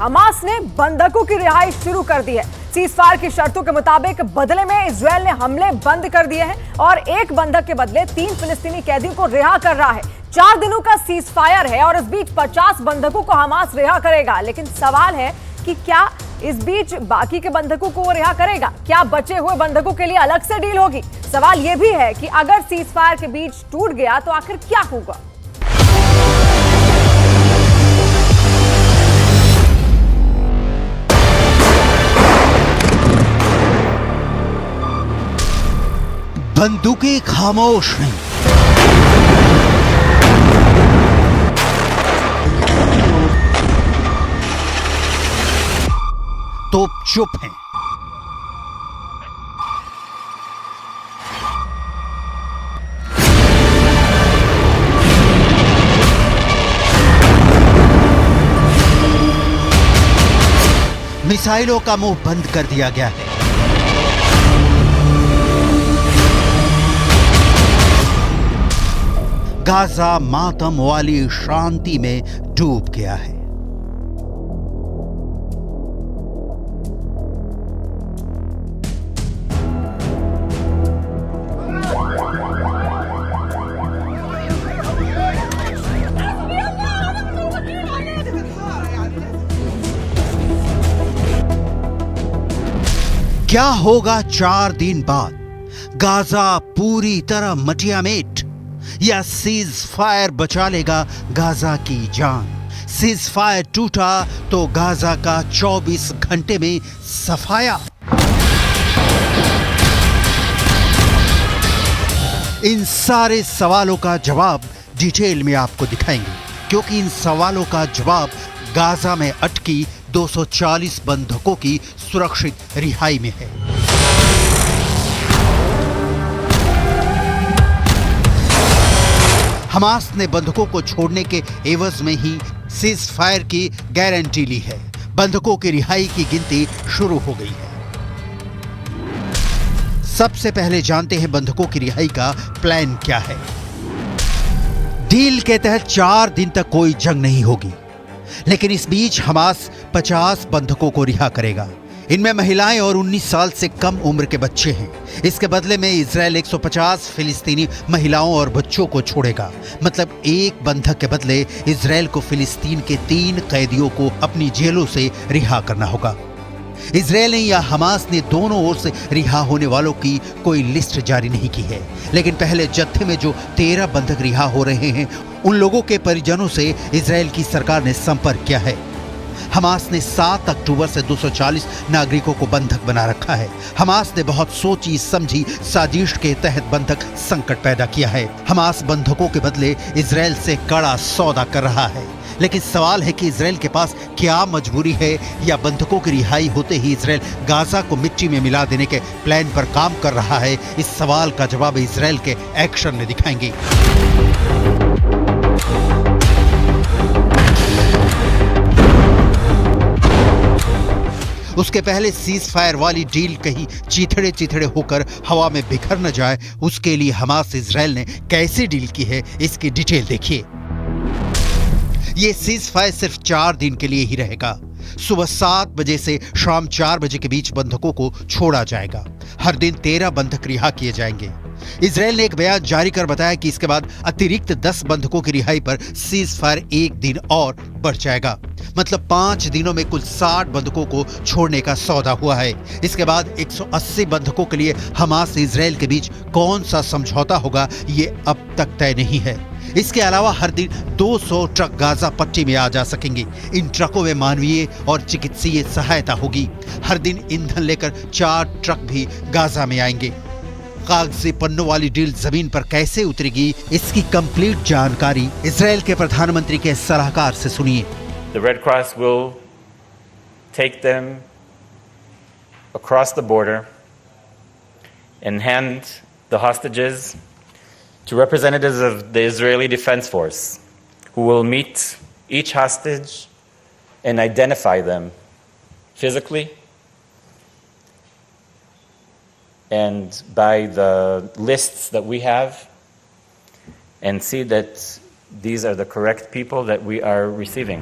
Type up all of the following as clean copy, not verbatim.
Hamas ने बंधकों की रिहाई शुरू कर दी है। सीजफायर की शर्तों के मुताबिक बदले में इजरायल ने हमले बंद कर दिए हैं और एक बंधक के बदले 3 फिलिस्तीनी कैदियों को रिहा कर रहा है। 4 दिनों का सीजफायर है और इस बीच 50 बंधकों को हमास रिहा करेगा। लेकिन सवाल है कि क्या इस बीच बाकी के बंधकों को वो रिहा करेगा? क्या बचे हुए बंधकों के लिए अलग से डील होगी? सवाल यह भी है कि अगर सीजफायर के बीच टूट गया तो आखिर क्या होगा? बंदूकें खामोश नहीं, तोप चुप हैं। मिसाइलों का मुंह बंद कर दिया गया है। गाजा मातम वाली शांति में डूब गया है। क्या होगा 4 दिन बाद? गाजा पूरी तरह मटियामेट या सीज फायर बचा लेगा गाजा की जान? सीज फायर टूटा तो गाजा का 24 घंटे में सफाया। इन सारे सवालों का जवाब डिटेल में आपको दिखाएंगे, क्योंकि इन सवालों का जवाब गाजा में अटकी 240 बंधकों की सुरक्षित रिहाई में है। हमास ने बंधकों को छोड़ने के एवज में ही सीज फायर की गारंटी ली है। बंधकों की रिहाई की गिनती शुरू हो गई है। सबसे पहले जानते हैं बंधकों की रिहाई का प्लान क्या है। डील के तहत 4 दिन तक कोई जंग नहीं होगी, लेकिन इस बीच हमास 50 बंधकों को रिहा करेगा। इनमें महिलाएं और 19 साल से कम उम्र के बच्चे हैं। इसके बदले में इजरायल 150 फिलिस्तीनी महिलाओं और बच्चों को छोड़ेगा। मतलब एक बंधक के बदले इजरायल को फिलिस्तीन के 3 कैदियों को अपनी जेलों से रिहा करना होगा। इजरायल ने या हमास ने दोनों ओर से रिहा होने वालों की कोई लिस्ट जारी नहीं की है, लेकिन पहले जत्थे में जो 13 बंधक रिहा हो रहे हैं, उन लोगों के परिजनों से इजरायल की सरकार ने संपर्क किया है। हमास ने 7 अक्टूबर से 240 नागरिकों को बंधक बना रखा है। हमास ने बहुत सोची समझी साजिश के तहत बंधक संकट पैदा किया है। हमास बंधकों के बदले इजरायल से कड़ा सौदा कर रहा है, लेकिन सवाल है कि इजरायल के पास क्या मजबूरी है, या बंधकों की रिहाई होते ही इजरायल गाजा को मिट्टी में मिला देने के प्लान पर काम कर रहा है? इस सवाल का जवाब इजरायल के एक्शन में दिखाएंगे। उसके पहले सीज फायर वाली डील कहीं चीथड़े चीथड़े होकर हवा में बिखर न जाए, उसके लिए हमास इजरायल ने कैसे डील की है, इसकी डिटेल देखिए। ये सीज फायर सिर्फ 4 दिन के लिए ही रहेगा। सुबह 7 बजे से शाम 4 बजे के बीच बंधकों को छोड़ा जाएगा। हर दिन 13 बंधक रिहा किए जाएंगे। इजरायल ने एक बयान जारी कर बताया कि इसके बाद अतिरिक्त 10 बंधकों की रिहाई पर सीज फायर 1 दिन और बढ़ जाएगा। मतलब 5 दिनों में कुल 60 बंधकों को छोड़ने का सौदा हुआ है। इसके बाद 180 बंधकों के लिए हमास इजरायल के बीच कौन सा समझौता होगा, ये अब तक तय नहीं है। इसके अलावा हर दिन 200 ट्रक गाजा पट्टी में आ जा सकेंगे। इन ट्रकों में मानवीय और चिकित्सीय सहायता होगी। हर दिन ईंधन लेकर 4 ट्रक भी गाजा में आएंगे। कागजी पन्नों वाली डील जमीन पर कैसे उतरेगी, इसकी कंप्लीट जानकारी इजरायल के प्रधानमंत्री के सलाहकार से सुनिए। The Red Cross will take them across the border and hand the hostages to representatives of the Israeli Defense Force, who will meet each hostage and identify them physically and by the lists that we have, and see that these are the correct people that we are receiving.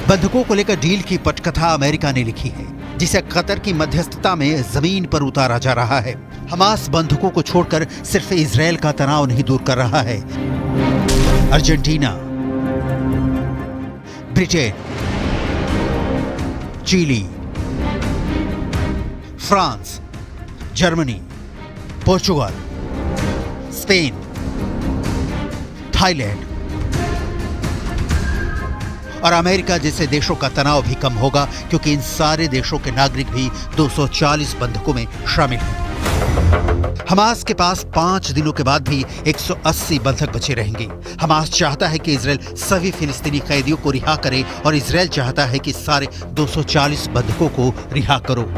बंधकों को लेकर deal की पटकथा America ने लिखी है, जिसे Qatar की मध्यस्थता में जमीन पर उतारा जा रहा है। हमास बंधकों को छोड़कर सिर्फ इजरायल का तनाव नहीं दूर कर रहा है। Argentina, Britain, Chile, France, Germany, Portugal, Spain, Thailand और अमेरिका जैसे देशों का तनाव भी कम होगा, क्योंकि इन सारे देशों के नागरिक भी 240 बंधकों में शामिल हैं। हमास के पास 5 दिनों के बाद भी 180 बंधक बचे रहेंगे। हमास चाहता है कि इजरायल सभी फिलिस्तीनी कैदियों को रिहा करे और इजरायल चाहता है कि सारे 240 बंधकों को रिहा करो।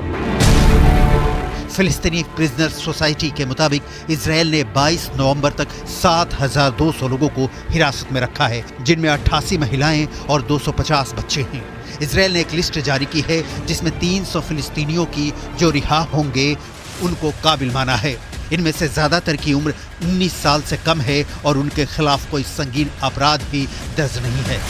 फिलिस्तीनी प्रिजनर्स सोसाइटी के मुताबिक इजरायल ने 22 नवंबर तक 7,200 लोगों को हिरासत में रखा है, जिनमें 88 महिलाएं और 250 बच्चे हैं। इजरायल ने एक लिस्ट जारी की है जिसमें 300 फिलिस्तीनियों की जो रिहा होंगे उनको काबिल माना है। इनमें से ज्यादातर की उम्र 19 साल से कम है और उनके खिलाफ कोई संगीन अपराध भी दर्ज नहीं है।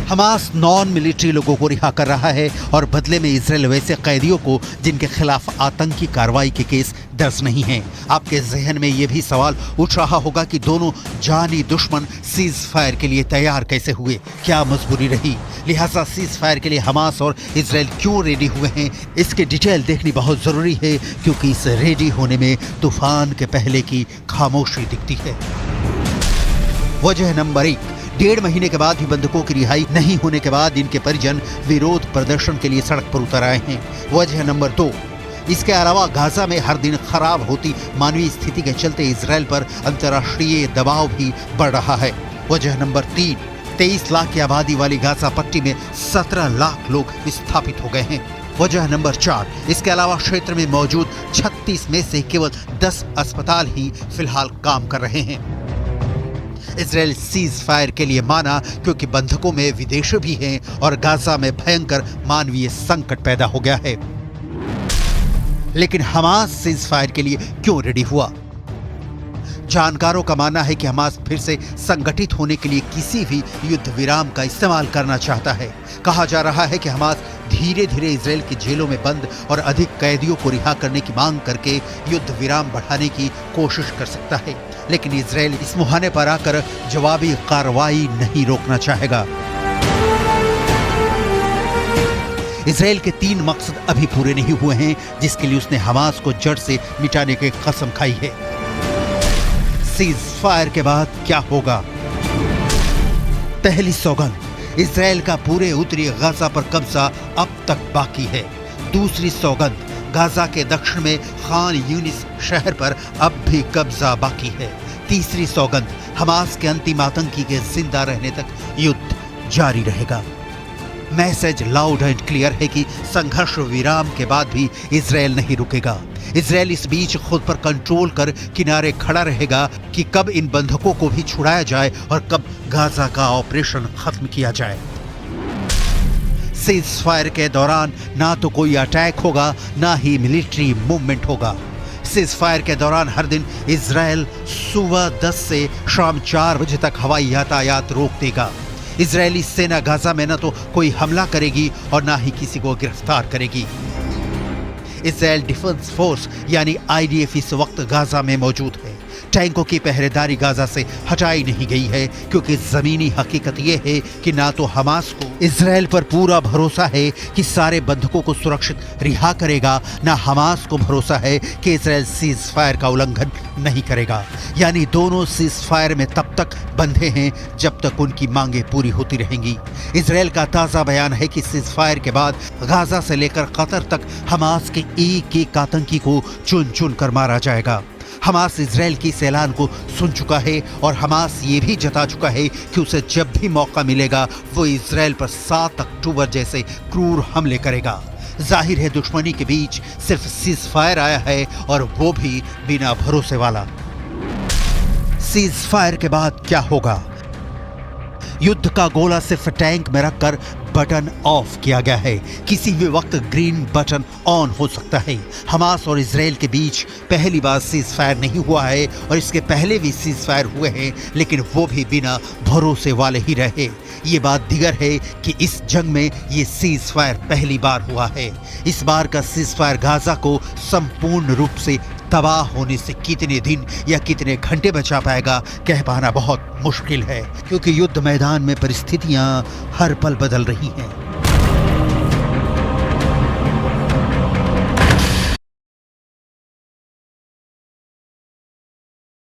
हमास नॉन मिलिट्री लोगों को रिहा कर रहा है और बदले में इजरायल वैसे कैदियों को जिनके खिलाफ आतंकी कार्रवाई के केस दर्ज नहीं हैं। आपके जहन में यह भी सवाल उठ रहा होगा कि दोनों जानी दुश्मन सीज फायर के लिए तैयार कैसे हुए, क्या मजबूरी रही, लिहाजा सीज फायर के लिए हमास और इजरायल क्यों रेडी हुए हैं। इसकी डिटेल देखनी बहुत जरूरी है, क्योंकि इस रेडी होने में तूफान के पहले की खामोशी दिखती है। वजह नंबर 1, 1.5 महीने के बाद भी बंधकों की रिहाई नहीं होने के बाद इनके परिजन विरोध प्रदर्शन के लिए सड़क पर उतर आए हैं। वजह नंबर 2, इसके अलावा गाजा में हर दिन खराब होती मानवीय स्थिति के चलते इजरायल पर अंतर्राष्ट्रीय दबाव भी बढ़ रहा है। वजह नंबर 3, 23 लाख की आबादी वाली गाजा पट्टी में 17 लाख लोग विस्थापित हो गए हैं। वजह नंबर 4, इसके अलावा क्षेत्र में मौजूद 36 में से केवल 10 अस्पताल ही फिलहाल काम कर रहे हैं। इजरायल सीज फायर के लिए माना क्योंकि बंधकों में विदेशी भी हैं और गाजा में भयंकर मानवीय संकट पैदा हो गया है। लेकिन हमास सीज फायर के लिए क्यों रेडी हुआ? जानकारों का मानना है कि हमास फिर से संगठित होने के लिए किसी भी युद्ध विराम का इस्तेमाल करना चाहता है। कहा जा रहा है कि हमास धीरे धीरे इजरायल की जेलों में बंद और अधिक कैदियों को रिहा करने की मांग करके युद्ध विराम बढ़ाने की कोशिश कर सकता है, लेकिन इजरायल इस मुहाने पर आकर जवाबी कार्रवाई नहीं रोकना चाहेगा। इजरायल के 3 मकसद अभी पूरे नहीं हुए हैं, जिसके लिए उसने हमास को जड़ से मिटाने की कसम खाई है। सीज फायर के बाद क्या होगा? पहली सौगंध, इजरायल का पूरे उत्तरी गाजा पर कब्जा अब तक बाकी है। दूसरी सौगंध, गाजा के दक्षिण में खान यूनिस शहर पर अब भी कब्जा बाकी है। तीसरी सौगंध, हमास के अंतिम आतंकी के जिंदा रहने तक युद्ध जारी रहेगा। मैसेज लाउड एंड क्लियर है कि संघर्ष विराम के बाद भी इजरायल नहीं रुकेगा। इजरायल इस बीच खुद पर कंट्रोल कर किनारे खड़ा रहेगा कि कब इन बंधकों को भी छुड़ाया जाए और कब गाजा का ऑपरेशन खत्म किया जाए। सीज फायर के दौरान ना तो कोई अटैक होगा, ना ही मिलिट्री मूवमेंट होगा। सीज फायर के दौरान हर दिन इजरायल सुबह 10 से शाम 4 बजे तक हवाई यातायात रोक देगा। इजरायली सेना गाजा में न तो कोई हमला करेगी और ना ही किसी को गिरफ्तार करेगी। इजरायल डिफेंस फोर्स यानी IDF इस वक्त गाजा में मौजूद है। टैंकों की पहरेदारी गाजा से हटाई नहीं गई है, क्योंकि जमीनी हकीकत यह है कि ना तो हमास को इजरायल पर पूरा भरोसा है कि सारे बंधकों को सुरक्षित रिहा करेगा, ना हमास को भरोसा है कि इजरायल सीज फायर का उल्लंघन नहीं करेगा। यानी दोनों सीज फायर में तब तक बंधे हैं जब तक उनकी मांगे पूरी होती रहेंगी। इजरायल का ताज़ा बयान है कि सीज फायर के बाद गाजा से लेकर कतर तक हमास के एक आतंकी को चुन चुन कर मारा जाएगा। हमास इजरायल की इस ऐलान को सुन चुका है और हमास ये भी जता चुका है कि उसे जब भी मौका मिलेगा वो इजरायल पर 7 अक्टूबर जैसे क्रूर हमले करेगा। जाहिर है दुश्मनी के बीच सिर्फ सीज फायर आया है और वो भी बिना भरोसे वाला। सीज फायर के बाद क्या होगा? युद्ध का गोला सिर्फ टैंक में रखकर बटन ऑफ किया गया है। किसी भी वक्त ग्रीन बटन ऑन हो सकता है। हमास और इजराइल के बीच पहली बार सीज फायर नहीं हुआ है और इसके पहले भी सीज फायर हुए हैं, लेकिन वो भी बिना भरोसे वाले ही रहे। ये बात दिगर है कि इस जंग में ये सीज फायर पहली बार हुआ है। इस बार का सीज फायर गाजा को संपूर्ण रूप से तबाह होने से कितने दिन या कितने घंटे बचा पाएगा कह पाना बहुत मुश्किल है, क्योंकि युद्ध मैदान में परिस्थितियां हर पल बदल रही हैं।